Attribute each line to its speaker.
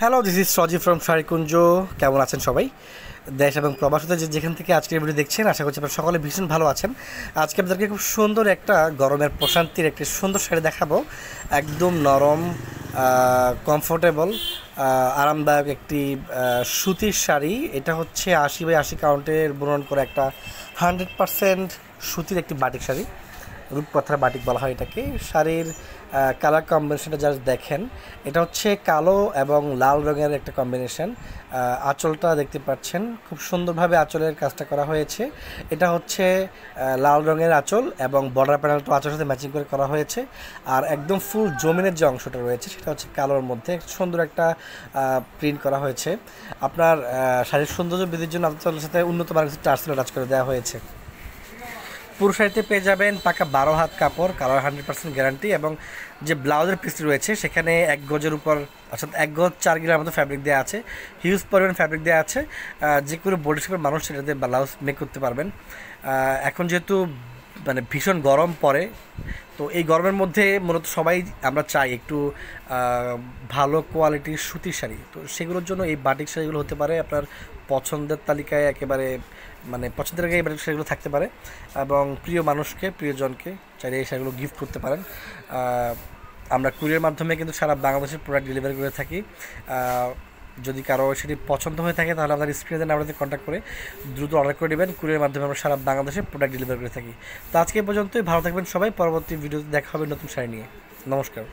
Speaker 1: Hello, this is Saji from Sarikunj. কেমন আছেন সবাই? দেশ এবং প্রবাসীতে যেখান থেকে আজকের ভিডিও দেখছেন, আশা করছি আপনারা সকলে ভীষণ ভালো আছেন। আজকে আপনাদেরকে খুব সুন্দর একটা গরমের প্রশান্তির একটি সুন্দর শাড়ি দেখাবো। একদম নরম, কমফোর্টেবল, আরামদায়ক একটি সুতির শাড়ি। এটা হচ্ছে 80/80 কাউন্টের বুনন করে একটা 100% সুতির একটি বাটিক শাড়ি। রূপকথার বাটিক বলা হয় এটাকে। শাড়ির কালার কম্বিনেশনটা জাস্ট দেখেন। এটা হচ্ছে কালো এবং লাল রঙের একটা কম্বিনেশন। আঁচলটা দেখতে পাচ্ছেন, খুব সুন্দরভাবে আঁচলের কাজটা করা হয়েছে। এটা হচ্ছে লাল রঙের আঁচল এবং বর্ডার প্যানেলটা আঁচলের সাথে ম্যাচিং করে করা হয়েছে। আর একদম ফুল জমিনের যে অংশটা রয়েছে সেটা হচ্ছে কালোর মধ্যে সুন্দর একটা প্রিন্ট করা হয়েছে। আপনার শাড়ির সৌন্দর্য বৃদ্ধির জন্য আঁচলের সাথে উন্নত মানের কিছু টার্সেল টাচ করে দেওয়া হয়েছে। পুরো শাড়িতে পেয়ে যাবেন পাকা 12 হাত কাপড়, কালার 100% গ্যারান্টি, এবং যে ব্লাউজের পিসটি রয়েছে সেখানে 1 গজের উপর, অর্থাৎ 1 গজ 4 গিরার মতো ফ্যাব্রিক দেওয়া আছে। হিউজ পরিমাণ ফ্যাব্রিক দেওয়া আছে। যে কোনো বডি শেপের মানুষ সেটাতে ব্লাউজ মেক করতে পারবেন। এখন যেহেতু মানে ভীষণ গরম পড়ে, তো এই গরমের মধ্যে মূলত সবাই আমরা চাই একটু ভালো কোয়ালিটির সুতির শাড়ি। তো সেগুলোর জন্য এই বাটিক শাড়িগুলো হতে পারে আপনার পছন্দের তালিকায়, একেবারে মানে পছন্দের এই বাটিক শাড়িগুলো থাকতে পারে। এবং প্রিয় মানুষকে, প্রিয়জনকে চাইলে এই শাড়িগুলো গিফট করতে পারেন। আমরা কুরিয়ার মাধ্যমে কিন্তু সারা বাংলাদেশের প্রোডাক্ট ডেলিভারি করে থাকি। যদি কারো সেটি পছন্দ হয়ে থাকে তাহলে আপনার স্ক্রিনে নাম্বারে কন্ট্যাক্ট করে দ্রুত অর্ডার করে নেবেন। কুরিয়ার মাধ্যমে আমরা সারা বাংলাদেশে প্রোডাক্ট ডেলিভারি করে থাকি। তো আজকে পর্যন্তই, ভালো থাকবেন সবাই। পরবর্তী ভিডিওতে দেখা হবে নতুন শাড়ি নিয়ে। নমস্কার।